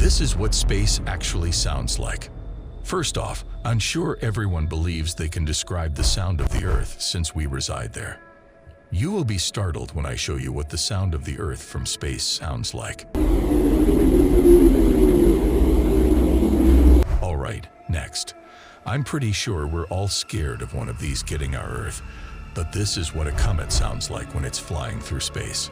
This is what space actually sounds like. First off, I'm sure everyone believes they can describe the sound of the Earth since we reside there. You will be startled when I show you what the sound of the Earth from space sounds like. Alright, next. I'm pretty sure we're all scared of one of these getting our Earth, but this is what a comet sounds like when it's flying through space.